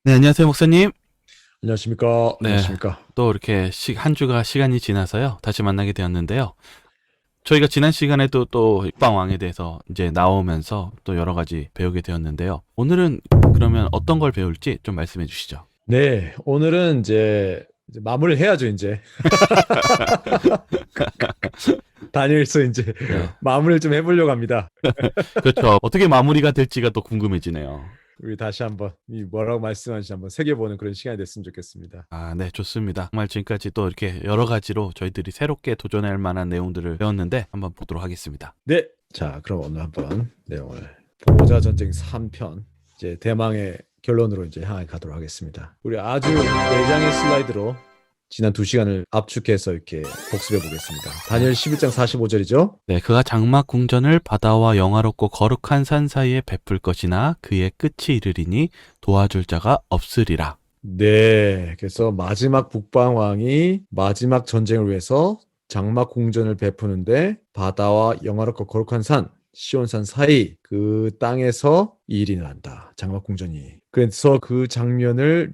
네, 안녕하세요, 목사님. 안녕하십니까? 네, 안녕하십니까? 또 이렇게 한 주가 시간이 지나서요, 다시 만나게 되었는데요. 저희가 지난 시간에도 또 육방왕에 대해서 이제 나오면서 또 여러 가지 배우게 되었는데요. 오늘은 그러면 어떤 걸 배울지 좀 말씀해 주시죠. 네, 오늘은 이제 마무리를 해야죠, 이제. 다니엘서 이제 네, 마무리를 좀 해보려고 합니다. 그렇죠. 어떻게 마무리가 될지가 또 궁금해지네요. 우리 다시 한번 이 뭐라고 말씀하시는지 한번 새겨보는 그런 시간이 됐으면 좋겠습니다. 아, 네, 좋습니다. 정말 지금까지 또 이렇게 여러 가지로 저희들이 새롭게 도전할 만한 내용들을 배웠는데 한번 보도록 하겠습니다. 네, 자, 그럼 오늘 한번 내용을 보호자 전쟁 3편 이제 대망의 결론으로 이제 향해 가도록 하겠습니다. 우리 아주 내장의 슬라이드로 지난 2시간을 압축해서 이렇게 복습해 보겠습니다. 다니엘 11장 45절이죠? 네, 그가 장막 궁전을 바다와 영화롭고 거룩한 산 사이에 베풀 것이나 그의 끝이 이르리니 도와줄 자가 없으리라. 네, 그래서 마지막 북방왕이 마지막 전쟁을 위해서 장막 궁전을 베푸는데 바다와 영화롭고 거룩한 산, 시온산 사이 그 땅에서 이 일이 난다. 장막 궁전이. 그래서 그 장면을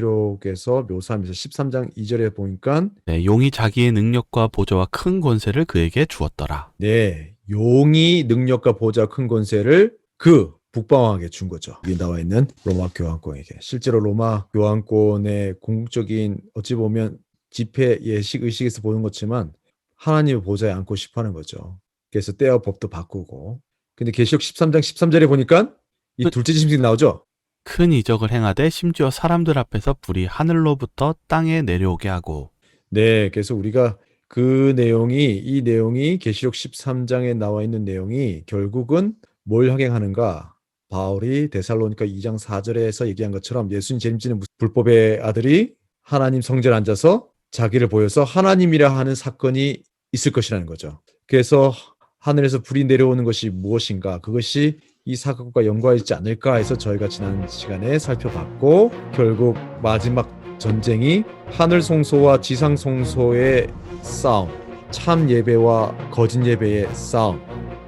요한계시록에서 묘사하면서 13장 2절에 보니까 네, 용이 자기의 능력과 보좌와 큰 권세를 그에게 주었더라. 네, 용이 능력과 보좌 큰 권세를 그 북방왕에게 준 거죠. 여기 나와 있는 로마 교황권에게. 실제로 로마 교황권의 궁극적인 어찌 보면 집회 예식 의식에서 보는 것지만 하나님의 보좌에 앉고 싶어 하는 거죠. 그래서 때와 법도 바꾸고. 근데 계시록 13장 13절에 보니까 이 그 둘째 짐승이 나오죠. 큰 이적을 행하되 심지어 사람들 앞에서 불이 하늘로부터 땅에 내려오게 하고. 네, 그래서 우리가 이 내용이 계시록 13장에 나와 있는 내용이 결국은 뭘 확인하는가? 바울이 데살로니가 2장 4절에서 얘기한 것처럼 예수님 재림지는 불법의 아들이 하나님 성전에 앉아서 자기를 보여서 하나님이라 하는 사건이 있을 것이라는 거죠. 그래서 하늘에서 불이 내려오는 것이 무엇인가? 그것이 이 사건과 연관이 있지 않을까 해서 저희가 지난 시간에 살펴봤고 결국 마지막 전쟁이 하늘 송소와 지상 송소의 싸움, 참 예배와 거짓 예배의 싸움,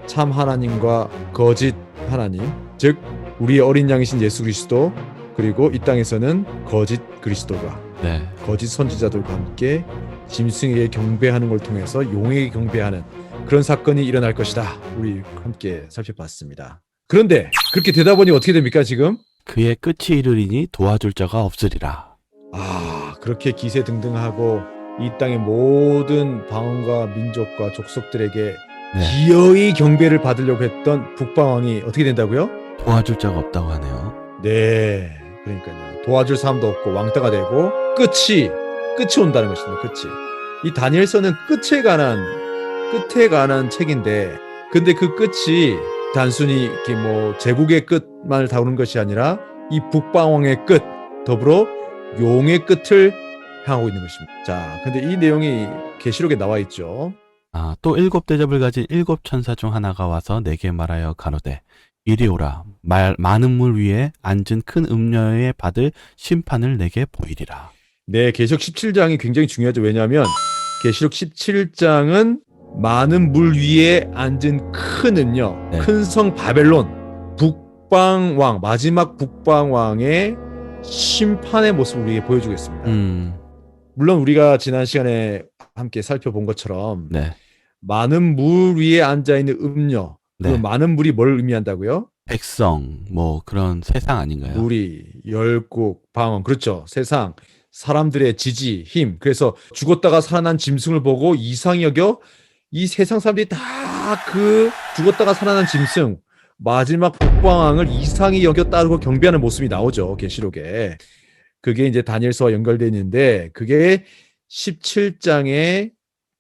참 하나님과 거짓 하나님, 즉 우리의 어린 양이신 예수 그리스도 그리고 이 땅에서는 거짓 그리스도가 네, 거짓 선지자들과 함께 짐승에게 경배하는 걸 통해서 용에게 경배하는 그런 사건이 일어날 것이다. 우리 함께 살펴봤습니다. 그런데 그렇게 되다 보니 어떻게 됩니까 지금? 그의 끝이 이르리니 도와줄 자가 없으리라. 그렇게 기세등등하고 이 땅의 모든 방언과 민족과 족속들에게 네, 기어이 경배를 받으려고 했던 북방왕이 어떻게 된다고요? 도와줄 자가 없다고 하네요. 네, 그러니까요. 도와줄 사람도 없고 왕따가 되고 끝이 온다는 것입니다. 끝이. 이 다니엘서는 끝에 관한 책인데, 근데 그 끝이 단순히 이렇게 뭐 제국의 끝만을 다루는 것이 아니라 이 북방왕의 끝, 더불어 용의 끝을 향하고 있는 것입니다. 자, 근데 이 내용이 계시록에 나와 있죠. 아, 또 일곱 대접을 가진 일곱 천사 중 하나가 와서 내게 말하여 가로되 이리 오라 많은 물 위에 앉은 큰 음녀에 받을 심판을 내게 보이리라. 네, 계시록 17장이 굉장히 중요하죠. 왜냐하면 계시록 17장은 많은 물 위에 앉은 큰 음녀, 네. 큰 성 바벨론, 북방왕, 마지막 북방왕의 심판의 모습을 우리에게 보여주고 있습니다. 음, 물론 우리가 지난 시간에 함께 살펴본 것처럼 네. 많은 물 위에 앉아 있는 음료, 그 네. 많은 물이 뭘 의미한다고요? 백성, 뭐 그런 세상 아닌가요? 무리, 열국, 방언, 그렇죠. 세상, 사람들의 지지, 힘. 그래서 죽었다가 살아난 짐승을 보고 이상히 여겨 이 세상 사람들이 다 그 죽었다가 살아난 짐승, 마지막 북방왕을 이상히 여겨 따르고 경배하는 모습이 나오죠. 계시록에. 그게 이제 다니엘서와 연결되어 있는데 그게 17장에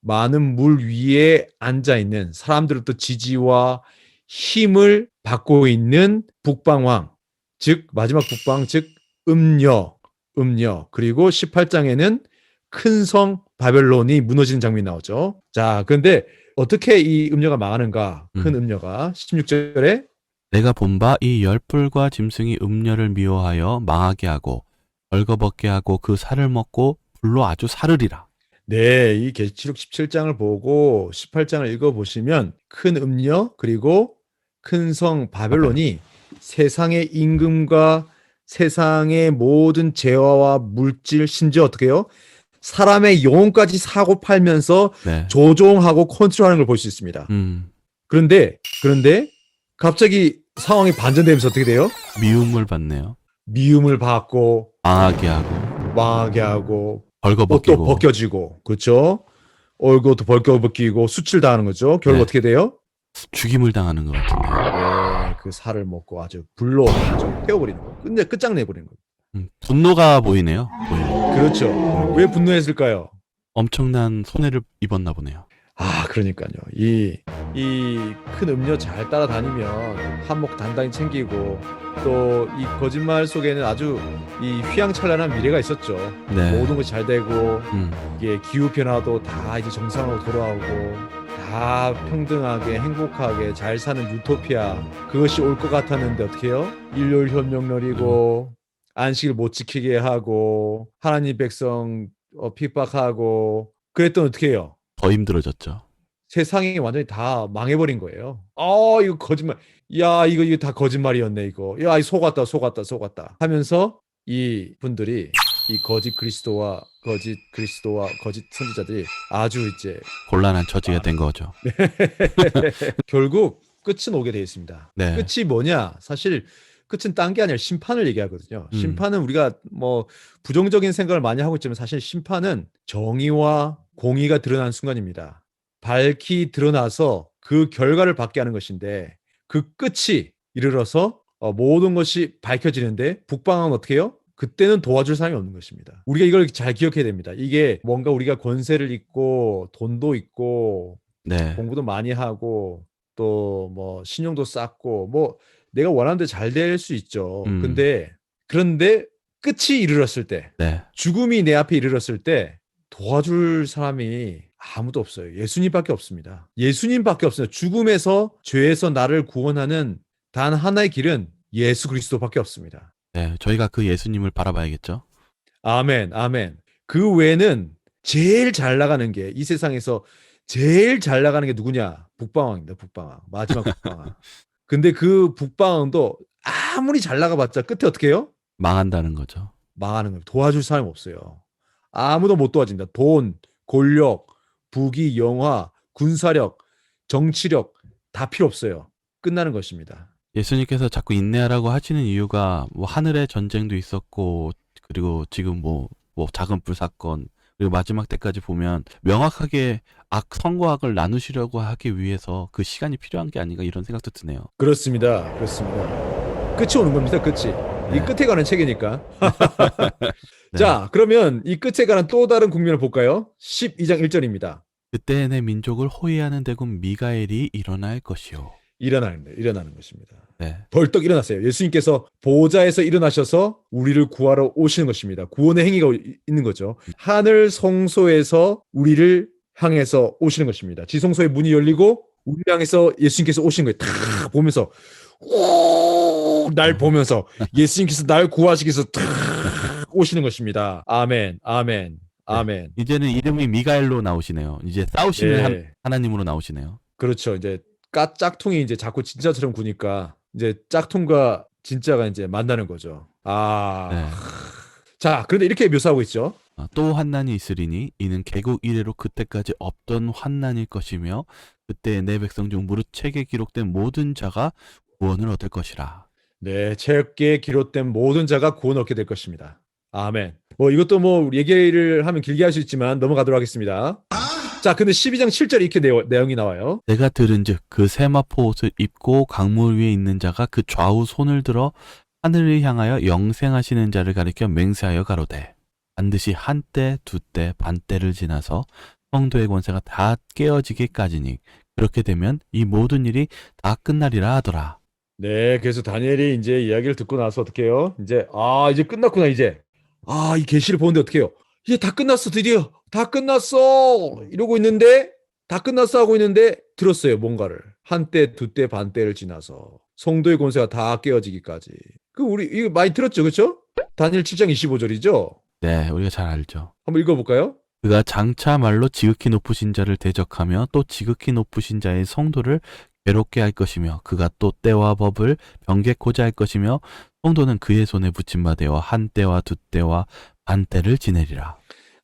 많은 물 위에 앉아 있는 사람들로부터 지지와 힘을 받고 있는 북방왕, 즉 마지막 북방, 즉 음녀. 그리고 18장에는 큰 성 바벨론이 무너지는 장면이 나오죠. 자, 그런데 어떻게 이 음녀가 망하는가? 큰 음. 음녀가 16절에 내가 본 바 이 열불과 짐승이 음녀를 미워하여 망하게 하고 벌거벗게 하고 그 살을 먹고 불로 아주 사르리라. 네, 이 계시록 17장을 보고 18장을 읽어보시면 큰 음녀 그리고 큰 성 바벨론. 바벨론이 세상의 임금과 세상의 모든 재화와 물질, 심지어 어떻게 해요? 사람의 영혼까지 사고 팔면서 네. 조종하고 컨트롤하는 걸 볼 수 있습니다. 그런데 갑자기 상황이 반전되면서 어떻게 돼요? 미움을 받네요. 미움을 받고 망하게 하고 망하게 하고 옷도 벌거벗기고. 벗겨지고 그렇죠? 얼굴도 벗겨벗기고 수출당하는 거죠. 결국 네. 어떻게 돼요? 죽임을 당하는 것 같은데요. 네, 그 살을 먹고 아주 불로 아주 태워버리는 거. 끝장내버리는 거. 분노가 보이네요. 보이네요. 그렇죠. 왜 분노했을까요? 엄청난 손해를 입었나 보네요. 아, 그러니까요. 이 큰 음료 잘 따라다니면 한몫 단단히 챙기고 또 이 거짓말 속에는 아주 이 휘황찬란한 미래가 있었죠. 네. 모든 것이 잘 되고 음, 이게 기후 변화도 다 이제 정상으로 돌아오고 다 평등하게 행복하게 잘 사는 유토피아 그것이 올 것 같았는데 어떻게 해요? 일요일 협력놀이고 안식을 못 지키게 하고 하나님 백성 핍박하고 그랬더니 어떻게 해요? 더 힘들어졌죠. 세상이 완전히 다 망해버린 거예요. 이거 거짓말. 야, 이거 다 거짓말이었네, 이거. 야, 이 속았다. 하면서 이 분들이 이 거짓 그리스도와 거짓 선지자들이 아주 이제 곤란한 처지가 된 거죠. 결국 끝은 오게 되어 있습니다. 네. 끝이 뭐냐? 사실 끝은 딴 게 아니라 심판을 얘기하거든요. 심판은 우리가 뭐 부정적인 생각을 많이 하고 있지만 사실 심판은 정의와 공의가 드러나는 순간입니다. 밝히 드러나서 그 결과를 받게 하는 것인데 그 끝이 이르러서 모든 것이 밝혀지는데 북방은 어떻게 해요? 그때는 도와줄 사람이 없는 것입니다. 우리가 이걸 잘 기억해야 됩니다. 이게 뭔가 우리가 권세를 있고 돈도 있고 네. 공부도 많이 하고 또 뭐 신용도 쌓고 뭐 내가 원하는 데 잘 될 수 있죠. 그런데 끝이 이르렀을 때 네. 죽음이 내 앞에 이르렀을 때 도와줄 사람이 아무도 없어요. 예수님밖에 없습니다. 예수님밖에 없어요. 죽음에서 죄에서 나를 구원하는 단 하나의 길은 예수 그리스도밖에 없습니다. 네. 저희가 그 예수님을 바라봐야겠죠. 아멘, 아멘. 그 외에는 제일 잘 나가는 게 이 세상에서 제일 잘 나가는 게 누구냐? 북방왕입니다. 북방왕. 마지막 북방왕. 근데 그 북방왕도 아무리 잘 나가봤자 끝에 어떻게 해요? 망한다는 거죠. 망하는 거예요. 도와줄 사람이 없어요. 아무도 못 도와준다. 돈, 권력, 부귀, 영화, 군사력, 정치력 다 필요 없어요. 끝나는 것입니다. 예수님께서 자꾸 인내하라고 하시는 이유가 뭐 하늘의 전쟁도 있었고 그리고 지금 뭐 작은 불 사건 그리고 마지막 때까지 보면 명확하게 선과 악을 나누시려고 하기 위해서 그 시간이 필요한 게 아닌가 이런 생각도 드네요. 그렇습니다. 끝이 오는 겁니다. 끝이. 이 네. 끝에 가는 책이니까. 네. 자, 그러면 이 끝에 가는 또 다른 국면을 볼까요? 12장 1절입니다. 그때 내 민족을 호위하는 대군 미가엘이 일어날 것이요. 일어나는 것입니다. 네. 벌떡 일어났어요. 예수님께서 보좌에서 일어나셔서 우리를 구하러 오시는 것입니다. 구원의 행위가 있는 거죠. 하늘 성소에서 우리를 향해서 오시는 것입니다. 지성소의 문이 열리고 우리를 향해서 예수님께서 오시는 거예요. 탁 보면서 날 보면서 예수님께서 날 구하시기 위해서 탁 오시는 것입니다. 아멘, 아멘, 아멘. 이제는 이름이 미가엘로 나오시네요. 이제 싸우시는 네. 하나님으로 나오시네요. 그렇죠. 이제 짝퉁이 이제 자꾸 진짜처럼 구니까 이제 짝퉁과 진짜가 이제 만나는 거죠. 네. 자, 그런데 이렇게 묘사하고 있죠. 또 환난이 있으리니 이는 개국 이래로 그때까지 없던 환난일 것이며 그때 내 백성 중 무릇 책에 기록된 모든 자가 구원을 얻을 것이라. 네, 책에 기록된 모든 자가 구원 얻게 될 것입니다. 아멘. 뭐 이것도 뭐 얘기를 하면 길게 할 수 있지만 넘어가도록 하겠습니다. 자, 근데 12장 7절에 이렇게 내용이 나와요. 내가 들은즉 그 세마포 옷을 입고 강물 위에 있는 자가 그 좌우 손을 들어 하늘을 향하여 영생하시는 자를 가리켜 맹세하여 가로되 반드시 한때 두때 반때를 지나서 성도의 권세가 다 깨어지기까지니 그렇게 되면 이 모든 일이 다 끝나리라 하더라. 네, 그래서 다니엘이 이제 이야기를 듣고 나서 어떻게 해요? 이제 이제 끝났구나 이제. 이 계시를 보는데 어떻게 해요? 이제 다 끝났어 드디어 다 끝났어 이러고 있는데 다 끝났어 하고 있는데 들었어요 뭔가를 한때 두때 반때를 지나서 성도의 권세가 다 깨어지기까지. 우리 이거 많이 들었죠, 그렇죠? 다니엘 7장 25절이죠. 네, 우리가 잘 알죠. 한번 읽어볼까요? 그가 장차 말로 지극히 높으신 자를 대적하며 또 지극히 높으신 자의 성도를 괴롭게 할 것이며 그가 또 때와 법을 변개코자 할 것이며 성도는 그의 손에 붙임 바 되어 한 때와 두 때와 반 때를 지내리라.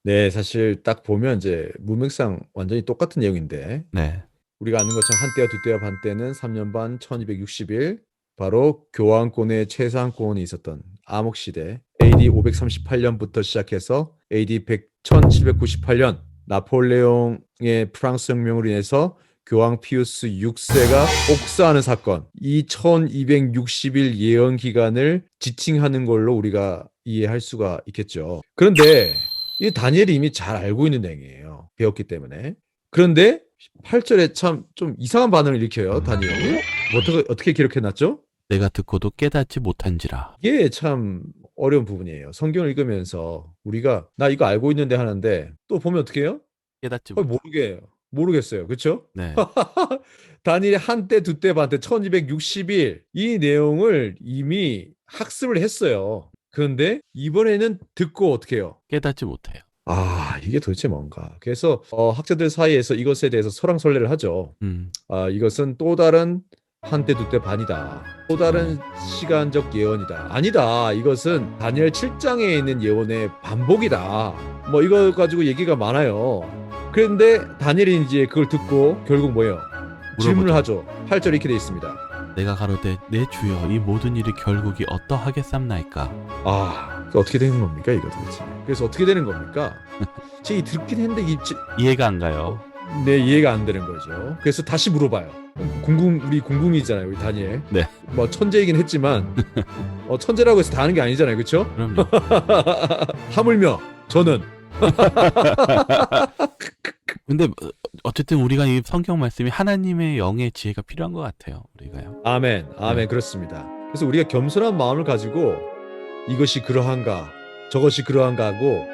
네, 사실 딱 보면 이제 문맥상 완전히 똑같은 내용인데 네. 우리가 아는 것처럼 한때와 두때와 반때는 3년 반 1260일 바로 교황권의 최상권이 있었던 암흑 시대 AD 538년부터 시작해서 AD 1798년 나폴레옹의 프랑스 혁명으로 인해서 교황 피우스 6세가 옥사하는 사건, 이 1260일 예언 기간을 지칭하는 걸로 우리가 이해할 수가 있겠죠. 그런데 이 다니엘이 이미 잘 알고 있는 내용이에요. 배웠기 때문에. 그런데 8절에 참 좀 이상한 반응을 일으켜요, 다니엘이. 어떻게 기록해놨죠? 내가 듣고도 깨닫지 못한지라. 이게 참 어려운 부분이에요. 성경을 읽으면서 우리가 나 이거 알고 있는데 하는데 또 보면 어떻게 해요? 깨닫지 못. 모르겠어요. 그렇죠? 네. 다니엘이 한때, 두때, 반때 1260일 이 내용을 이미 학습을 했어요. 그런데 이번에는 듣고 어떻게 해요? 깨닫지 못해요. 아, 이게 도대체 뭔가. 그래서 학자들 사이에서 이것에 대해서 설왕설래를 하죠. 이것은 또 다른 한때 두때 반이다. 또 다른 시간적 예언이다. 아니다. 이것은 다니엘 7장에 있는 예언의 반복이다. 뭐 이거 가지고 얘기가 많아요. 그런데 다니엘이 이제 그걸 듣고 결국 뭐예요? 질문을 하죠. 8절 이렇게 돼 있습니다. 내가 가로되 내 주여 이 모든 일이 결국이 어떠하겠삼나이까. 아, 어떻게 되는 겁니까 이거 도대체? 그래서 어떻게 되는 겁니까? 제가 듣긴 했는데 이해가 안 가요. 네, 이해가 안 되는 거죠. 그래서 다시 물어봐요. 우리 궁금이잖아요, 우리 다니엘. 네. 뭐 천재이긴 했지만 천재라고 해서 다 아는 게 아니잖아요, 그렇죠? 그럼요. 하물며 저는 근데 어쨌든 우리가 이 성경 말씀이 하나님의 영의 지혜가 필요한 것 같아요. 우리가요. 아멘, 네. 그렇습니다. 그래서 우리가 겸손한 마음을 가지고 이것이 그러한가, 저것이 그러한가 하고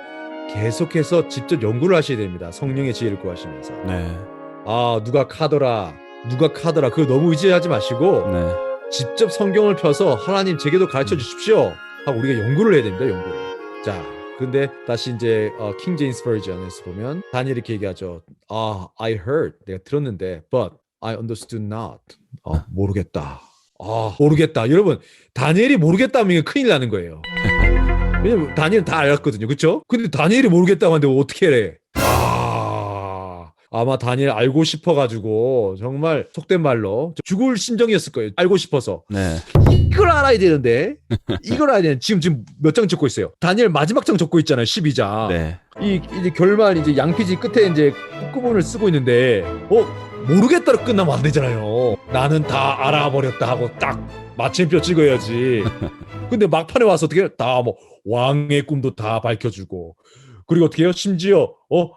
계속해서 직접 연구를 하셔야 됩니다. 성령의 지혜를 구하시면서. 네. 아, 누가 카더라, 그거 너무 의지하지 마시고 네. 직접 성경을 펴서 하나님 제게도 가르쳐 주십시오 하고 우리가 연구를 해야 됩니다. 연구를. 자, 근데 다시 이제 킹 제임스 버전에서 보면 다니엘이 이렇게 얘기하죠. I heard, 내가 들었는데 but I understood not. 모르겠다. 모르겠다. 여러분, 다니엘이 모르겠다면 큰일 나는 거예요. 왜냐면 다니엘은 다 알았거든요. 그렇죠? 근데 다니엘이 모르겠다고 하는데 어떻게 해? 아마 다니엘 알고 싶어가지고 정말 속된 말로 죽을 심정이었을 거예요. 알고 싶어서. 네. 이걸 알아야 되는데 이걸 알아야 되는데 지금 몇 장 적고 있어요. 다니엘 마지막 장 적고 있잖아요. 12장. 네. 이제 결말 이제 양피지 끝에 이제 끝부분을 쓰고 있는데 모르겠다로 끝나면 안 되잖아요. 나는 다 알아버렸다 하고 딱 마침표 찍어야지. 근데 막판에 와서 어떻게 다 뭐 왕의 꿈도 다 밝혀주고 그리고 어떻게 해요? 심지어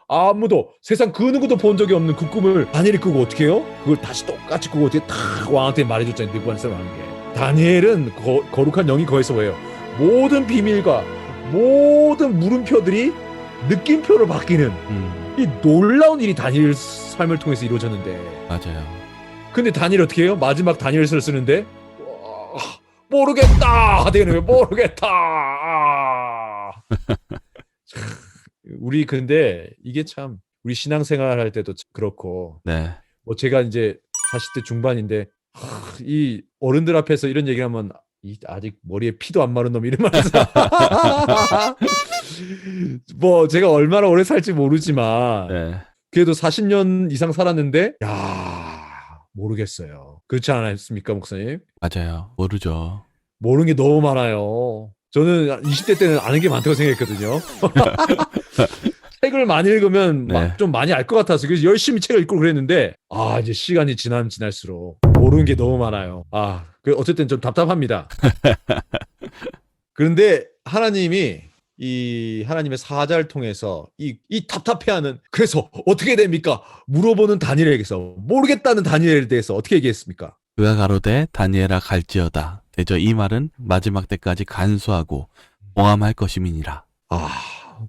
아무도 세상 그 누구도 본 적이 없는 그 꿈을 다니엘이 꾸고 어떻게 해요? 그걸 다시 똑같이 꾸고 어떻게 탁 왕한테 말해줬잖아요. 느부갓네살 왕에게. 다니엘은 거룩한 영이 거기서 뭐예요? 모든 비밀과 모든 물음표들이 느낌표로 바뀌는 이 놀라운 일이 다니엘 삶을 통해서 이루어졌는데 맞아요. 근데 다니엘 어떻게 해요? 마지막 다니엘서를 쓰는데 모르겠다 하대는 거예요. 모르겠다. 우리 근데 이게 참 우리 신앙생활 할 때도 그렇고 네. 뭐 제가 이제 40대 중반인데 이 어른들 앞에서 이런 얘기를 하면 아직 머리에 피도 안 마른 놈 이러면서 뭐 제가 얼마나 오래 살지 모르지만 네. 그래도 40년 이상 살았는데 모르겠어요. 그렇지 않았습니까, 목사님? 맞아요. 모르죠. 모르는 게 너무 많아요. 저는 20대 때는 아는 게 많다고 생각했거든요. 책을 많이 읽으면 네. 좀 많이 알 것 같아서 그래서 열심히 책을 읽고 그랬는데 이제 시간이 지나면 지날수록 모르는 게 너무 많아요. 어쨌든 좀 답답합니다. 그런데 하나님이 이 하나님의 사자를 통해서 이 답답해하는 그래서 어떻게 됩니까? 물어보는 다니엘에게서 모르겠다는 다니엘에 대해서 어떻게 얘기했습니까? 그가 가로되 다니엘아 갈지어다. 대저 이 말은 마지막 때까지 간수하고 봉함할 것임이니라.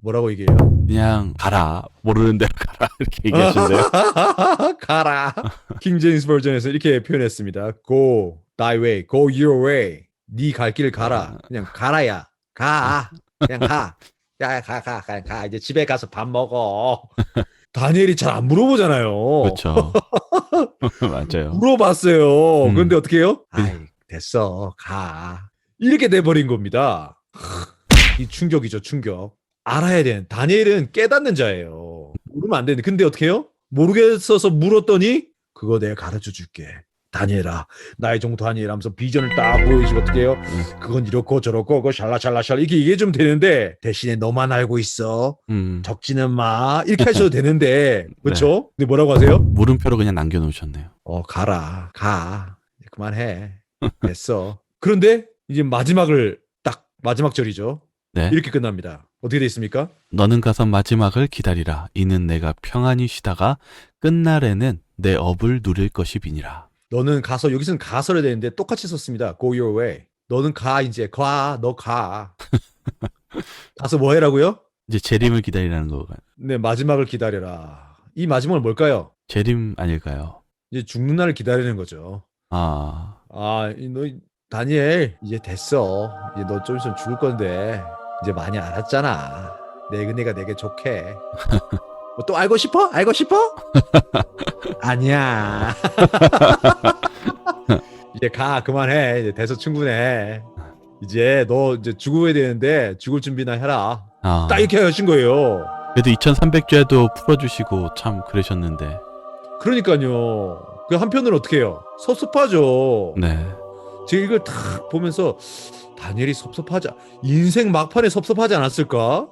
뭐라고 얘기해요? 그냥 가라. 모르는 대로 가라. 이렇게 얘기하신대요. 가라. 킹 제임스 버전에서 이렇게 표현했습니다. Go thy way, go your way. 네 갈 길을 가라. 그냥 가라야. 가. 그냥 가. 야, 가. 이제 집에 가서 밥 먹어. 다니엘이 잘 안 물어보잖아요. 그렇죠. 맞아요. 물어봤어요. 음. 그런데 어떻게 해요? 됐어. 가. 이렇게 돼버린 겁니다. 이 충격이죠, 충격. 알아야 되는. 다니엘은 깨닫는 자예요. 모르면 안 되는데. 근데 어떻게 해요? 모르겠어서 물었더니 그거 내가 가르쳐 줄게. 다니엘아, 나의 종 다니엘 하면서 비전을 딱 보여주고 어떻게 해요? 그건 이렇고 저렇고 그거 샬라샬라샬라 이렇게 얘기해 주면 되는데 대신에 너만 알고 있어. 적지는 마. 이렇게 하셔도 되는데 그렇죠? 근데 뭐라고 하세요? 물음표로 그냥 남겨놓으셨네요. 가라. 가. 그만해. 됐어. 그런데 이제 마지막 절이죠. 네. 이렇게 끝납니다. 어떻게 돼 있습니까? 너는 가서 마지막을 기다리라. 이는 내가 평안히 쉬다가 끝날에는 내 업을 누릴 것이 비니라. 너는 가서 여기서는 가서를 되는데 똑같이 썼습니다. Go your way. 너는 가 이제 너 가. 가서 뭐 해라고요? 이제 재림을 기다리라는 거가 네, 마지막을 기다려라. 이 마지막은 뭘까요? 재림 아닐까요? 이제 죽는 날을 기다리는 거죠. 아, 너 다니엘 이제 됐어. 이제 너 좀 있으면 죽을 건데 이제 많이 알았잖아. 내 은혜가 내게 좋게. 뭐 또 알고 싶어? 알고 싶어? 아니야. 이제 가 그만해. 이제 돼서 충분해. 이제 너 이제 죽어야 되는데 죽을 준비나 해라. 아. 딱 이렇게 하신 거예요. 그래도 2300죄도 풀어주시고 참 그러셨는데. 그러니까요. 그 한편으로 어떻게 해요? 섭섭하죠. 네. 제가 이걸 딱 보면서 다니엘이 인생 막판에 섭섭하지 않았을까?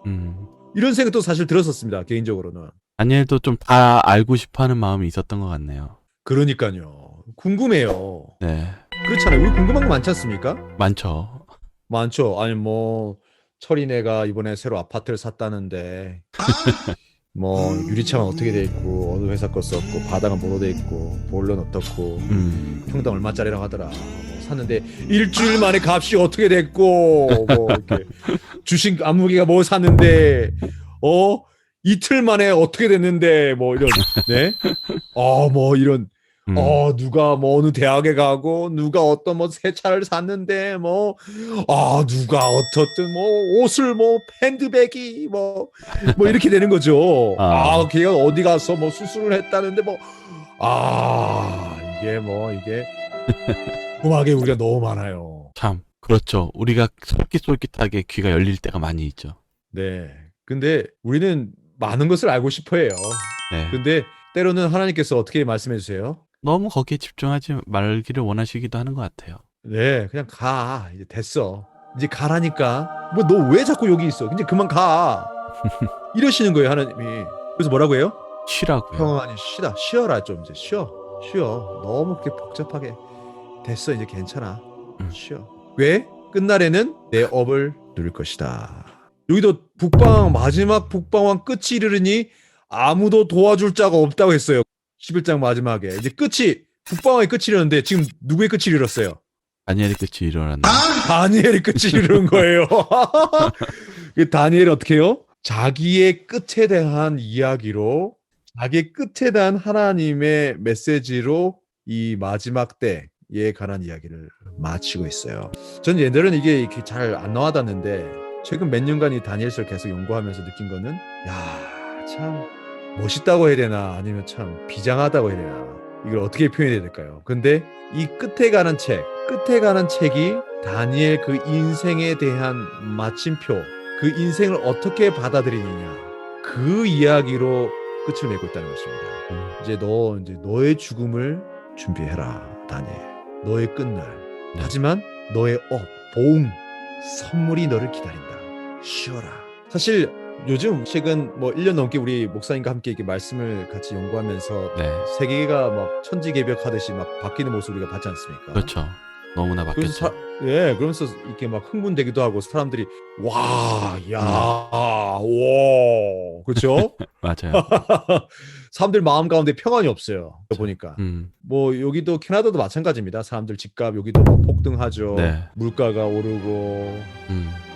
이런 생각도 사실 들었었습니다. 개인적으로는. 다니엘도 좀 다 알고 싶어하는 마음이 있었던 것 같네요. 그러니까요. 궁금해요. 네. 그렇잖아요. 우리 궁금한 거 많지 않습니까? 많죠. 많죠. 아니 뭐 철이네가 이번에 새로 아파트를 샀다는데 뭐 유리창은 어떻게 돼 있고 어느 회사 거 썼고 바닥은 뭐로 돼 있고 보일러는 어떻고 평당 얼마짜리라고 하더라. 뭐 샀는데 일주일 만에 값이 어떻게 됐고 뭐 이렇게 주식 안무기가 뭐 샀는데 이틀 만에 어떻게 됐는데 뭐 이런 네? 뭐 이런 누가 뭐 어느 대학에 가고 누가 어떤 뭐 새 차를 샀는데 뭐 누가 어떻든 뭐 옷을 뭐 핸드백이 뭐 이렇게 되는 거죠. 걔가 어디 가서 뭐 수술을 했다는데 뭐 이게 음악에 우리가 너무 많아요. 참 그렇죠. 우리가 솔깃솔깃하게 귀가 열릴 때가 많이 있죠. 네. 근데 우리는 많은 것을 알고 싶어 해요. 네. 근데 때로는 하나님께서 어떻게 말씀해 주세요? 너무 거기에 집중하지 말기를 원하시기도 하는 것 같아요. 네, 그냥 가. 이제 됐어. 이제 가라니까. 뭐 너 왜 자꾸 여기 있어? 이제 그만 가. 이러시는 거예요, 하나님이. 그래서 뭐라고 해요? 쉬라고요. 평안히 쉬어라 좀 이제 쉬어. 너무 그렇게 복잡하게 됐어. 이제 괜찮아. 쉬어. 왜? 끝날에는 내 업을 누릴 것이다. 여기도 마지막 북방왕 끝이 이르르니 아무도 도와줄 자가 없다고 했어요. 11장 마지막에 이제 북방왕의 끝이 이르는데 지금 누구의 끝이 이르렀어요? 다니엘의 끝이 일어났네. 다니엘의 끝이 이르는 거예요. 다니엘이 어떻게 해요? 자기의 끝에 대한 이야기로 자기의 끝에 대한 하나님의 메시지로 이 마지막 때에 관한 이야기를 마치고 있어요. 전 옛날에는 이게 이렇게 잘 안 나와닿는데 최근 몇 년간 이 다니엘서를 계속 연구하면서 느낀 거는 참 멋있다고 해야 되나 아니면 참 비장하다고 해야 되나 이걸 어떻게 표현해야 될까요? 근데 이 끝에 가는 책이 다니엘 그 인생에 대한 마침표, 그 인생을 어떻게 받아들이느냐 그 이야기로 끝을 맺고 있다는 것입니다. 이제 너의 죽음을 준비해라 다니엘. 너의 끝날. 하지만 너의 보응, 선물이 너를 기다린다. 쉬어라. 사실 요즘 최근 뭐 1년 넘게 우리 목사님과 함께 이렇게 말씀을 같이 연구하면서 세계가 막 천지개벽하듯이 막 바뀌는 모습을 우리가 봤지 않습니까? 그렇죠. 너무나 바뀌었죠. 그러면서 이렇게 막 흥분되기도 하고 사람들이 그렇죠? 맞아요. 사람들 마음 가운데 평안이 없어요. 보니까 뭐 여기도 캐나다도 마찬가지입니다. 사람들 집값 여기도 뭐 폭등하죠. 네. 물가가 오르고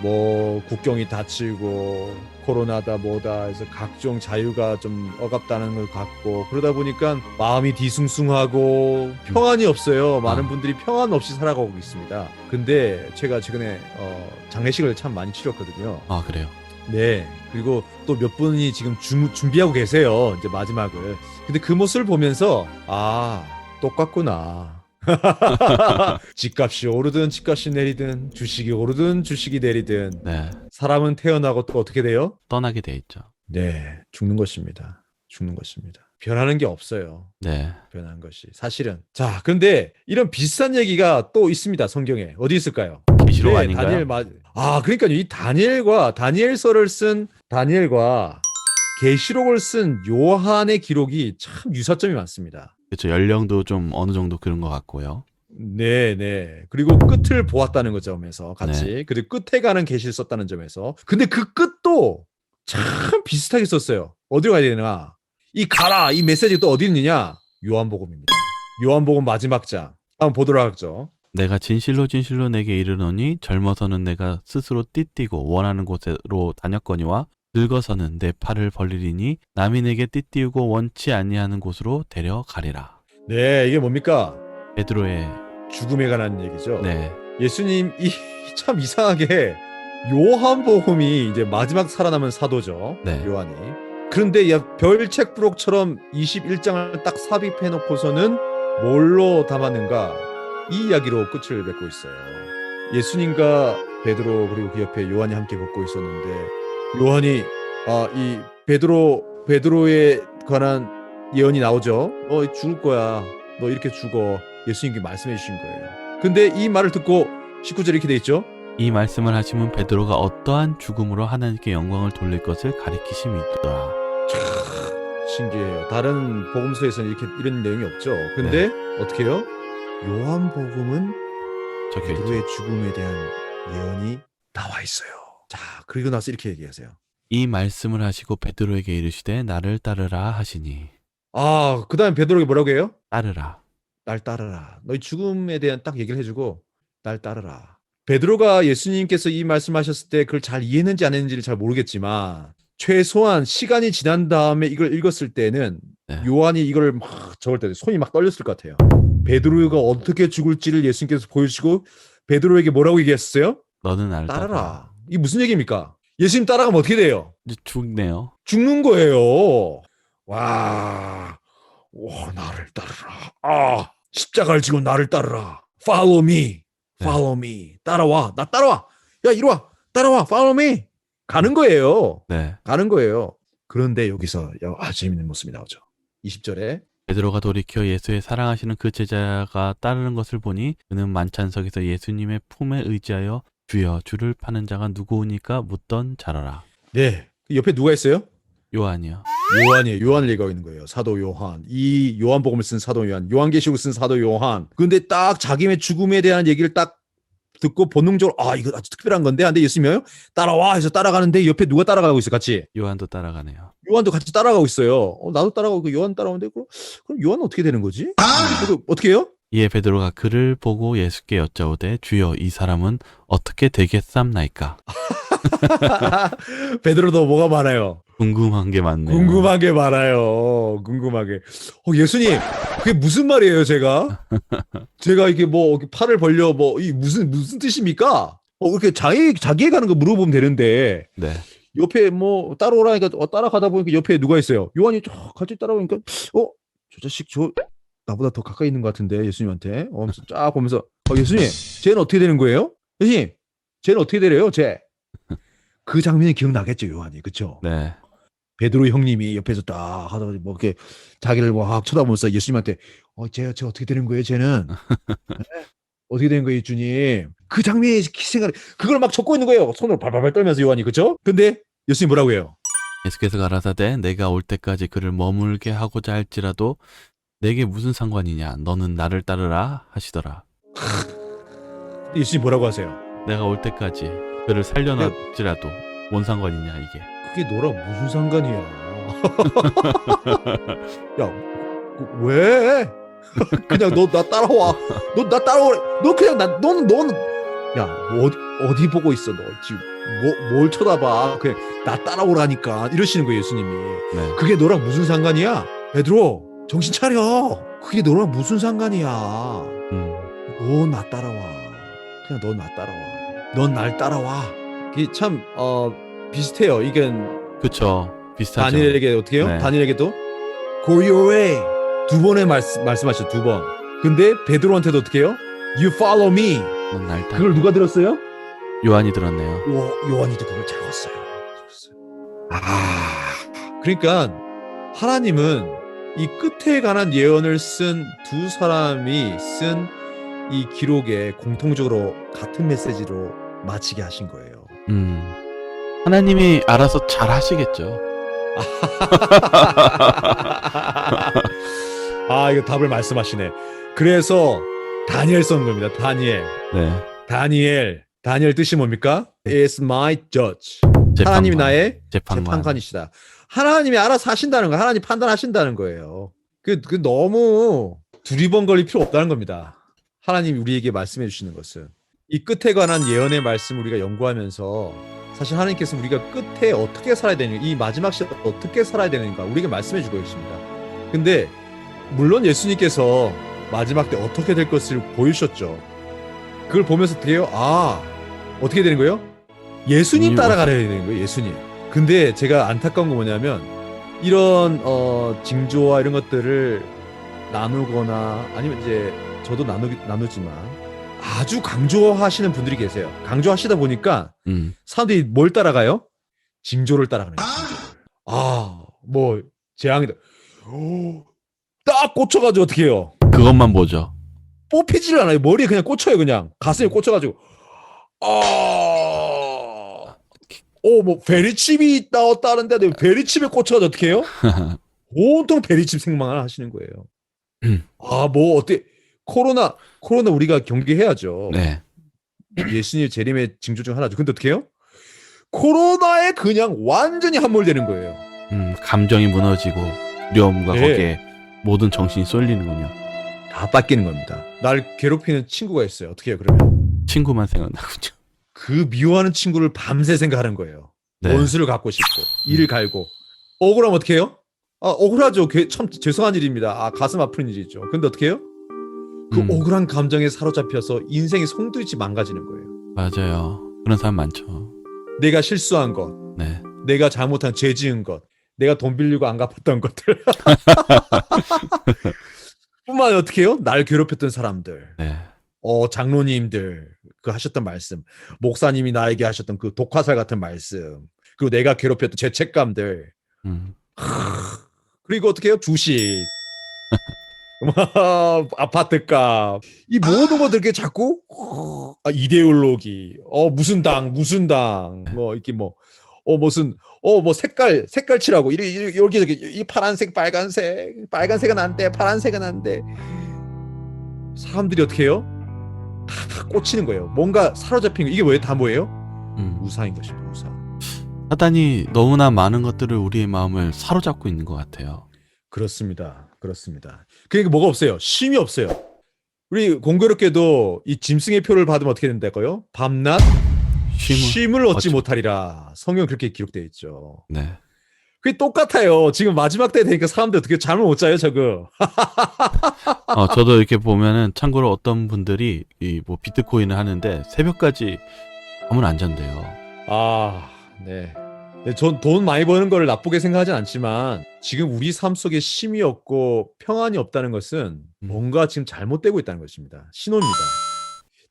뭐 국경이 닫히고 코로나다 뭐다 해서 각종 자유가 좀 억압다는 걸 갖고 그러다 보니까 마음이 뒤숭숭하고 평안이 없어요. 많은 분들이 평안 없이 살아가고 있습니다. 근데 제가 최근에 장례식을 참 많이 치렀거든요. 아, 그래요? 네. 그리고 또 몇 분이 지금 준비하고 계세요. 이제 마지막을. 근데 그 모습을 보면서 똑같구나. 집값이 오르든 집값이 내리든 주식이 오르든 주식이 내리든 네, 사람은 태어나고 또 어떻게 돼요? 떠나게 돼 있죠. 네, 죽는 것입니다. 죽는 것입니다. 변하는 게 없어요. 네, 변한 것이 사실은. 자, 근데 이런 비슷한 얘기가 또 있습니다. 성경에. 어디 있을까요? 계시록 네, 아닌가요? 그러니까요. 이 다니엘서를 쓴 다니엘과 계시록을 쓴 요한의 기록이 참 유사점이 많습니다. 그렇죠. 연령도 좀 어느 정도 그런 것 같고요. 네, 네. 그리고 끝을 보았다는 것 점에서 같이 네. 그리고 끝에 가는 계시를 썼다는 점에서 근데 그 끝도 참 비슷하게 썼어요. 어디로 가야 되나? 이 가라 이 메시지가 또 어디 있느냐? 요한복음입니다. 요한복음 마지막 장 한번 보도록 하죠. 내가 진실로 진실로 내게 이르노니 젊어서는 내가 스스로 띠띠고 원하는 곳으로 다녔거니와 늙어서는 내 팔을 벌리리니 남이 내게 띠띠우고 원치 아니하는 곳으로 데려가리라. 네, 이게 뭡니까? 베드로의 죽음에 관한 얘기죠. 네, 예수님이 참 이상하게 요한복음이 이제 마지막 살아남은 사도죠. 네. 요한이. 그런데 별책부록처럼 21장을 딱 삽입해 놓고서는 뭘로 담았는가? 이 이야기로 끝을 맺고 있어요. 예수님과 베드로 그리고 그 옆에 요한이 함께 걷고 있었는데 요한이 이 베드로에 관한 예언이 나오죠. 너 죽을 거야. 너 이렇게 죽어. 예수님께 말씀해 주신 거예요. 근데 이 말을 듣고 19절에 이렇게 돼 있죠. 이 말씀을 하시면 베드로가 어떠한 죽음으로 하나님께 영광을 돌릴 것을 가리키심이더라. 신기해요. 다른 복음서에서는 이런 내용이 없죠. 근데 어떻게 해요? 요한복음은 적혀 있죠. 베드로의 죽음에 대한 예언이 나와 있어요. 자, 그리고 나서 이렇게 얘기하세요. 이 말씀을 하시고 베드로에게 이르시되 나를 따르라 하시니. 그 다음에 베드로에게 뭐라고 해요? 따르라. 날 따르라. 너희 죽음에 대한 딱 얘기를 해주고 날 따르라. 베드로가 예수님께서 이 말씀하셨을 때 그걸 잘 이해했는지 안 했는지를 잘 모르겠지만 최소한 시간이 지난 다음에 이걸 읽었을 때는 네. 요한이 이걸 막 적을 때 손이 막 떨렸을 것 같아요. 베드로가 어떻게 죽을지를 예수님께서 보여주시고 베드로에게 뭐라고 얘기했어요? 너는 나를 따르라. 이게 무슨 얘기입니까? 예수님 따라가면 어떻게 돼요? 이제 죽네요. 죽는 거예요. 와, 나를 따르라. 십자가를 지고 나를 따르라. Follow me. Follow me. 따라와. 나 따라와. 야, 이리 와. 따라와. Follow me. 가는 거예요. 네. 가는 거예요. 그런데 여기서 재밌는 모습이 나오죠. 20절에 베드로가 돌이켜 예수의 사랑하시는 그 제자가 따르는 것을 보니 그는 만찬석에서 예수님의 품에 의지하여 주여 주를 파는 자가 누구오니까 묻던 자라라. 네. 옆에 누가 있어요? 요한이요. 요한이에요. 요한을 얘기하고 있는 거예요. 사도 요한. 이 요한복음을 쓴 사도 요한. 요한계시록을 쓴 사도 요한. 근데 딱 자기의 죽음에 대한 얘기를 딱 듣고 본능적으로 이거 아주 특별한 건데. 근데 예수님이요? 따라와 해서 따라가는데 옆에 누가 따라가고 있어요? 같이. 요한도 따라가네요. 요한도 같이 따라가고 있어요. 나도 따라가고 요한 따라오는데 그럼 요한은 어떻게 되는 거지? 그래도 어떻게 해요? 이에 베드로가 그를 보고 예수께 여짜오되 주여 이 사람은 어떻게 되겠삼나이까. 베드로도 뭐가 많아요? 궁금한 게 많네요. 궁금한 게 많아요. 궁금하게. 예수님, 그게 무슨 말이에요, 제가? 제가 이게 팔을 벌려 이 무슨 뜻입니까? 이렇게 자기에 가는 거 물어보면 되는데 네. 옆에 따라오라니까 따라가다 보니까 옆에 누가 있어요? 요한이 같이 따라오니까 저 자식 나보다 더 가까이 있는 것 같은데 예수님한테 하면서 쫙 보면서 예수님, 쟤는 어떻게 되는 거예요? 예수님, 쟤는 어떻게 되래요? 쟤. 그 장면이 기억나겠죠, 요한이. 그쵸? 네. 베드로 형님이 옆에서 딱 하다 이렇게 자기를 확 쳐다보면서 예수님한테 쟤 어떻게 되는 거예요, 쟤는? 네? 어떻게 되는 거예요, 주님? 그 장면이 생각을 그걸 막 적고 있는 거예요. 손으로 발발발 떨면서 요한이. 그쵸? 근데 예수님 뭐라고 해요? 예수께서 가라사대 내가 올 때까지 그를 머물게 하고자 할지라도 내게 무슨 상관이냐 너는 나를 따르라 하시더라. 예수님 뭐라고 하세요? 내가 올 때까지 그를 살려놨지라도 뭔 상관이냐 이게. 그게 너랑 무슨 상관이야? 야, 왜? 그냥 너 나 따라와. 너 나 따라와. 너 그냥 너는 야, 어디 보고 있어? 너 지금 뭘 쳐다봐? 그냥 나 따라오라니까. 이러시는 거예요, 예수님이. 네. 그게 너랑 무슨 상관이야? 베드로, 정신 차려. 그게 너랑 무슨 상관이야? 너 나 따라와. 그냥 너 나 따라와. 넌 날 따라와. 이게 참 비슷해요. 이건 그쵸. 비슷하죠. 다니엘에게 어떻게 해요? 네. 다니엘에게도 Go your way. 두 번의 말씀하셨죠. 두 번. 근데 베드로한테도 어떻게 해요? You follow me. 넌 날 따라. 그걸 누가 들었어요? 요한이 들었네요. 요한이도 그걸 잡았어요. 그러니까 하나님은 이 끝에 관한 예언을 쓴 두 사람이 쓴 이 기록에 공통적으로 같은 메시지로 마치게 하신 거예요. 하나님이 알아서 잘 하시겠죠. 이거 답을 말씀하시네. 그래서 다니엘 쓴 겁니다. 다니엘. 네. 다니엘 뜻이 뭡니까? Is my judge. 재판관. 하나님이 나의 재판관. 재판관이시다. 하나님이 알아서 하신다는 거, 하나님 판단하신다는 거예요. 그 너무 두리번거릴 필요 없다는 겁니다. 하나님이 우리에게 말씀해 주시는 것은 이 끝에 관한 예언의 말씀을 우리가 연구하면서 사실 하나님께서 우리가 끝에 어떻게 살아야 되는가, 이 마지막 시대 어떻게 살아야 되는가 우리에게 말씀해 주고 계십니다. 근데 물론 예수님께서 마지막 때 어떻게 될 것을 보여주셨죠. 그걸 보면서 어떻게 해요? 어떻게 되는 거예요? 예수님 따라가야 되는 거예요. 예수님. 근데 제가 안타까운 건 뭐냐면 이런 징조와 이런 것들을 나누거나 아니면 이제 저도 나누지만 아주 강조하시는 분들이 계세요. 강조하시다 보니까 사람들이 뭘 따라가요? 징조를 따라가는 거예요. 징조를. 뭐 재앙이다. 딱 꽂혀가지고 어떻게 해요? 그것만 보죠. 뽑히질 않아요. 머리에 그냥 꽂혀요. 그냥 가슴에 꽂혀가지고 뭐 베리칩이 나왔다는데 베리칩에 꽂혀가지고 어떻게 해요? 온통 베리칩 생각만 하시는 거예요. 뭐 어때? 코로나 우리가 경계해야죠. 네. 예수님 재림의 징조 중 하나죠. 근데 어떻게 해요? 코로나에 그냥 완전히 함몰되는 거예요. 감정이 무너지고 두려움과 네. 거기에 모든 정신이 쏠리는군요. 다 뺏기는 겁니다. 날 괴롭히는 친구가 있어요. 어떻게 해요? 그러면 친구만 생각나군요. 그 미워하는 친구를 밤새 생각하는 거예요. 네. 원수를 갖고 싶고 이를 갈고 억울하면 어떻게 해요? 억울하죠. 참 죄송한 일입니다. 가슴 아픈 일이죠. 근데 어떻게 해요? 그 억울한 감정에 사로잡혀서 인생이 송두리째 망가지는 거예요. 맞아요. 그런 사람 많죠. 내가 실수한 것, 네. 내가 잘못한 죄 지은 것, 내가 돈 빌리고 안 갚았던 것들 뿐만 아니라 어떻게 해요? 날 괴롭혔던 사람들, 네. 장로님들 그 하셨던 말씀, 목사님이 나에게 하셨던 그 독화살 같은 말씀, 그리고 내가 괴롭혔던 죄책감들, 그리고 어떻게 해요? 주식, 아파트값, 이 모든 것들 이렇게 자꾸 이데올로기, 무슨 당, 뭐 이렇게 무슨 뭐 색깔 칠하고 여기 이 파란색, 빨간색은 안 돼, 파란색은 안 돼. 사람들이 어떻게 해요? 다 꽂히는 거예요. 뭔가 사로잡힌 거. 이게 다 뭐예요? 우상인 것입니다. 우상. 사단이 너무나 많은 것들을 우리의 마음을 사로잡고 있는 것 같아요. 그렇습니다. 그러니까 뭐가 없어요? 쉼이 없어요. 우리 공교롭게도 이 짐승의 표를 받으면 어떻게 된다고요? 밤낮 쉼을 얻지 못하리라. 성경 그렇게 기록되어 있죠. 네. 그게 똑같아요. 지금 마지막 때 되니까 사람들 어떻게 잠을 못 자요, 저거. 저도 이렇게 보면은 참고로 어떤 분들이 뭐 비트코인을 하는데 새벽까지 잠을 안 잔대요. 네. 전 돈 많이 버는 걸 나쁘게 생각하진 않지만 지금 우리 삶 속에 쉼이 없고 평안이 없다는 것은 뭔가 지금 잘못되고 있다는 것입니다. 신호입니다.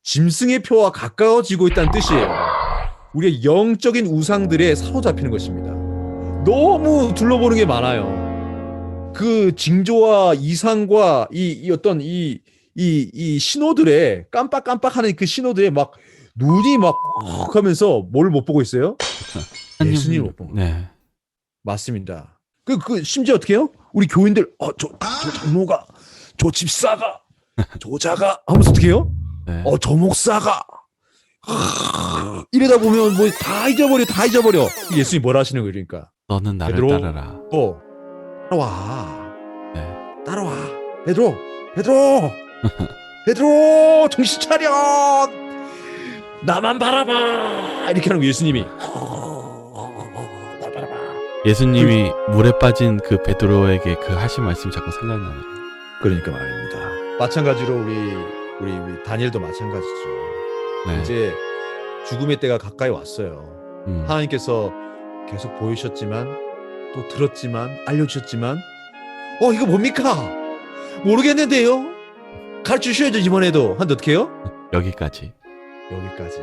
짐승의 표와 가까워지고 있다는 뜻이에요. 우리의 영적인 우상들에 사로잡히는 것입니다. 너무 둘러보는 게 많아요. 그 징조와 이상과 이 어떤 이 신호들에 깜빡깜빡하는 그 신호들에 막 눈이 막 하면서 뭘 못 보고 있어요? 예수님 못 보고. 네. 맞습니다. 그 심지어 어떻게 해요? 우리 교인들 저 장로가, 저 집사가, 저자가 하면서 어떻게 해요? 네. 저 목사가 이러다 보면 뭐 다 잊어버려. 예수님이 뭐라 하시는 거예요? 그러니까 너는 나를 베드로, 따라라. 따라와. 네. 따라와. 베드로 정신 차려. 나만 바라봐. 이렇게 하는 거 예수님이. 예수님이 물에 빠진 그 베드로에게 그 하신 말씀이 자꾸 생각나네요. 그러니까 말입니다. 마찬가지로 우리 다니엘도 마찬가지죠. 네. 이제 죽음의 때가 가까이 왔어요. 하나님께서 계속 보이셨지만 또 들었지만 알려주셨지만 이거 뭡니까? 모르겠는데요. 가르치셔야죠. 이번에도 한데 어떻게 해요? 여기까지. 여기까지.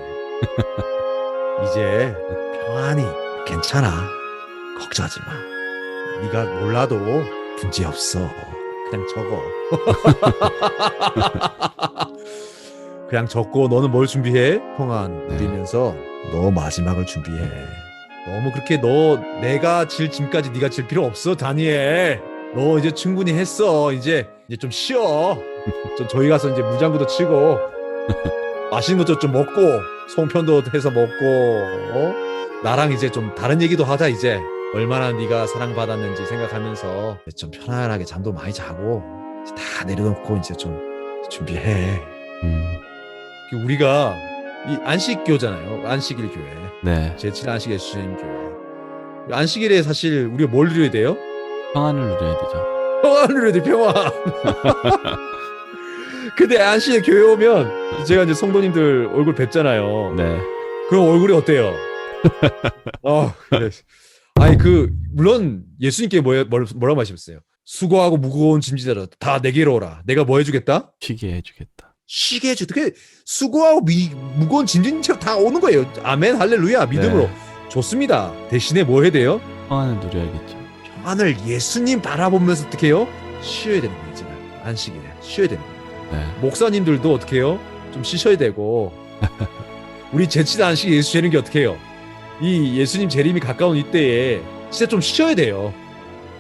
이제 평안히 괜찮아. 걱정하지 마. 네가 몰라도 문제 없어. 그냥 적어. 그냥 적고 너는 뭘 준비해? 평안 네. 누리면서 너 마지막을 준비해. 너무 그렇게 내가 질 짐까지 네가 질 필요 없어, 다니엘. 너 이제 충분히 했어. 이제 좀 쉬어. 좀 저희 가서 이제 무장구도 치고 맛있는 것도 좀 먹고 송편도 해서 먹고 나랑 이제 좀 다른 얘기도 하자. 이제 얼마나 네가 사랑받았는지 생각하면서 좀 편안하게 잠도 많이 자고 이제 다 내려놓고 이제 좀 준비해. 우리가 이 안식교잖아요. 안식일 교회. 네. 제7 안식 예수님 교회. 안식일에 사실 우리가 뭘 누려야 돼요? 평안을 누려야 되죠. 평안을 누려야 돼. 평안. 근데 안식일 교회 오면 제가 이제 성도님들 얼굴 뵙잖아요. 네. 그럼 얼굴이 어때요? 그래. 아니 물론 예수님께 뭐라고 하셨어요? 수고하고 무거운 짐지더라 다 내게로 오라. 내가 뭐 해주겠다? 쉬게 해주겠다. 쉬게 해주겠다. 그 수고하고 무거운 짐진 채로 다 오는 거예요. 아멘 할렐루야 믿음으로. 네. 좋습니다. 대신에 뭐 해야 돼요? 평안을 누려야겠죠. 평안을 예수님 바라보면서 어떻게 해요? 쉬어야 되는 거예요. 지금 안식일에 쉬어야 되는 거예요. 네. 목사님들도 어떻게 해요? 좀 쉬셔야 되고 우리 제7 안식 예수 재는 게 어떻게 해요? 이 예수님 재림이 가까운 이때에 진짜 좀 쉬어야 돼요.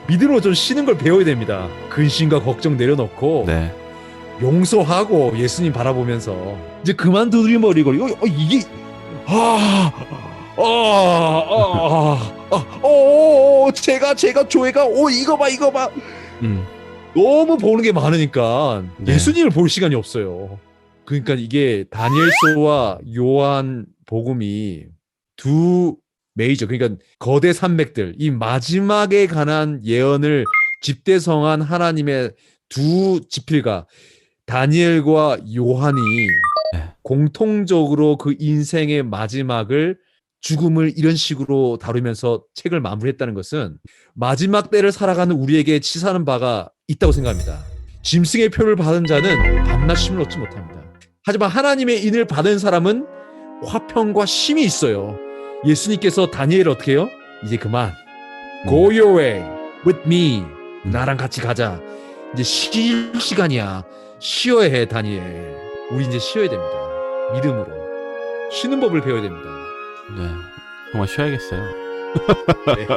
믿음으로 좀 쉬는 걸 배워야 됩니다. 근심과 걱정 내려놓고 네. 용서하고 예수님 바라보면서 이제 그만 두드림거리고 이게 제가 조회가 이거 봐 너무 보는 게 많으니까 네. 예수님을 볼 시간이 없어요. 그러니까 이게 다니엘서와 요한 복음이 두 메이저 그러니까 거대 산맥들 이 마지막에 관한 예언을 집대성한 하나님의 두 지필가 다니엘과 요한이 네. 공통적으로 그 인생의 마지막을 죽음을 이런 식으로 다루면서 책을 마무리했다는 것은 마지막 때를 살아가는 우리에게 치사하는 바가 있다고 생각합니다. 짐승의 표를 받은 자는 밤낮 쉼을 얻지 못합니다. 하지만 하나님의 인을 받은 사람은 화평과 쉼이 있어요. 예수님께서 다니엘을 어떻게 해요? 이제 그만 Go your way with me. 나랑 같이 가자. 이제 쉴 시간이야. 쉬어야 해 다니엘. 우리 이제 쉬어야 됩니다. 믿음으로 쉬는 법을 배워야 됩니다. 네. 정말 쉬어야겠어요. 네.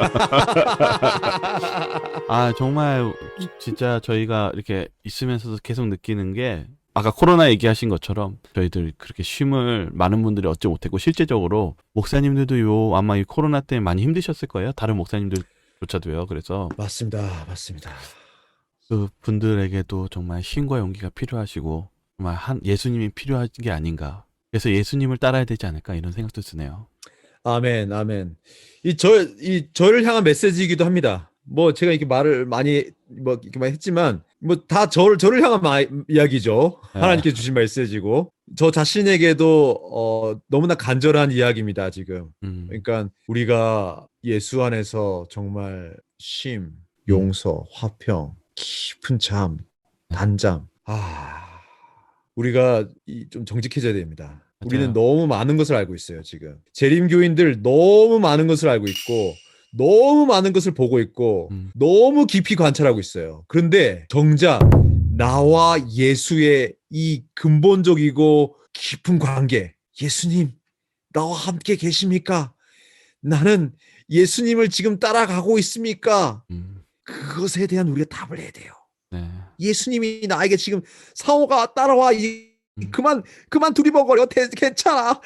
정말 진짜 저희가 이렇게 있으면서도 계속 느끼는 게 아까 코로나 얘기하신 것처럼 저희들 그렇게 쉼을 많은 분들이 얻지 못했고 실제적으로 목사님들도 아마 이 코로나 때문에 많이 힘드셨을 거예요. 다른 목사님들조차도요. 그래서 맞습니다. 그 분들에게도 정말 쉼과 용기가 필요하시고 정말 예수님이 필요한 게 아닌가. 그래서 예수님을 따라야 되지 않을까 이런 생각도 드네요. 아멘. 저를 향한 메시지이기도 합니다. 뭐 제가 이렇게 말을 많이 이렇게 많이 했지만 뭐 다 저를 향한 이야기죠. 네. 하나님께 주신 메시지고 저 자신에게도 너무나 간절한 이야기입니다. 지금. 그러니까 우리가 예수 안에서 정말 쉼, 용서, 화평, 깊은 잠, 단잠. 우리가 좀 정직해져야 됩니다. 우리는 너무 많은 것을 알고 있어요. 지금 재림교인들 너무 많은 것을 알고 있고 너무 많은 것을 보고 있고 너무 깊이 관찰하고 있어요. 그런데 정작 나와 예수의 이 근본적이고 깊은 관계, 예수님 나와 함께 계십니까? 나는 예수님을 지금 따라가고 있습니까? 그것에 대한 우리가 답을 해야 돼요. 네. 예수님이 나에게 지금 상호가 따라와 그만 두리번거려 괜찮아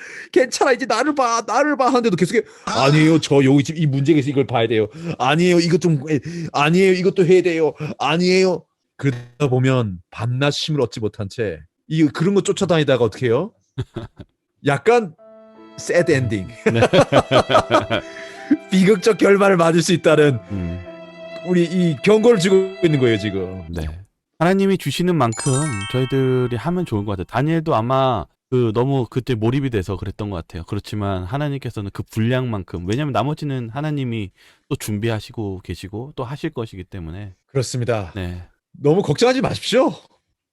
이제 나를 봐 하는데도 계속 아니에요 저 여기 지금 이 문제가 있어 이걸 봐야 돼요 아니에요 아니에요 이것도 해야 돼요 아니에요 그러다 보면 밤낮 쉼을 얻지 못한 채 그런 거 쫓아다니다가 어떻게 해요? 약간 sad ending 네. 비극적 결말을 맞을 수 있다는 우리 이 경고를 주고 있는 거예요 지금. 네. 하나님이 주시는 만큼 저희들이 하면 좋은 것 같아요. 다니엘도 아마 너무 그때 몰입이 돼서 그랬던 것 같아요. 그렇지만 하나님께서는 그 분량만큼 왜냐하면 나머지는 하나님이 또 준비하시고 계시고 또 하실 것이기 때문에 그렇습니다. 네. 너무 걱정하지 마십시오.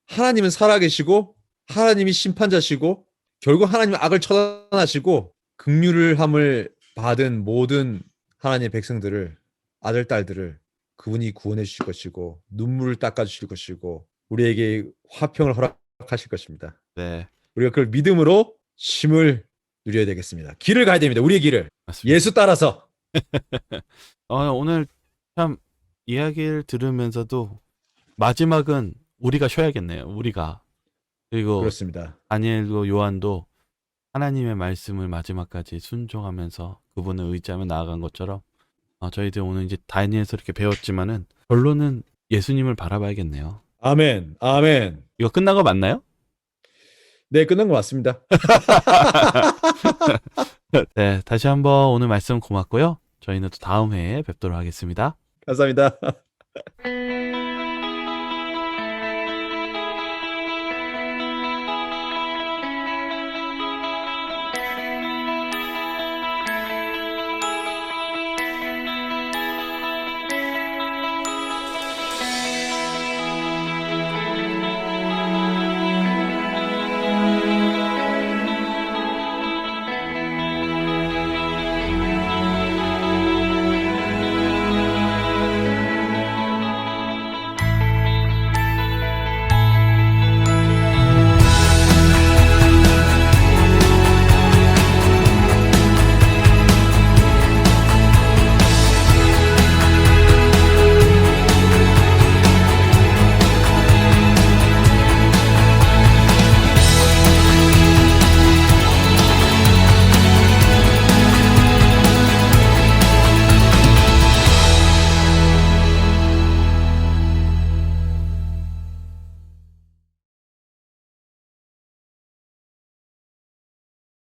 하나님은 살아계시고 하나님이 심판자시고 결국 하나님은 악을 처단하시고 긍휼함을 받은 모든 하나님의 백성들을 아들 딸들을 그분이 구원해 주실 것이고 눈물을 닦아 주실 것이고 우리에게 화평을 허락하실 것입니다. 네, 우리가 그걸 믿음으로 쉼을 누려야 되겠습니다. 길을 가야 됩니다. 우리의 길을 맞습니다. 예수 따라서. 오늘 참 이야기를 들으면서도 마지막은 우리가 쉬어야겠네요. 우리가. 그리고 그렇습니다. 다니엘도 요한도 하나님의 말씀을 마지막까지 순종하면서 그분을 의지하며 나아간 것처럼 저희들 오늘 이제 다니엘에서 이렇게 배웠지만은 결론은 예수님을 바라봐야겠네요. 아멘. 아멘. 이거 끝난 거 맞나요? 네, 끝난 것 같습니다. 네, 다시 한번 오늘 말씀 고맙고요. 저희는 또 다음 회에 뵙도록 하겠습니다. 감사합니다.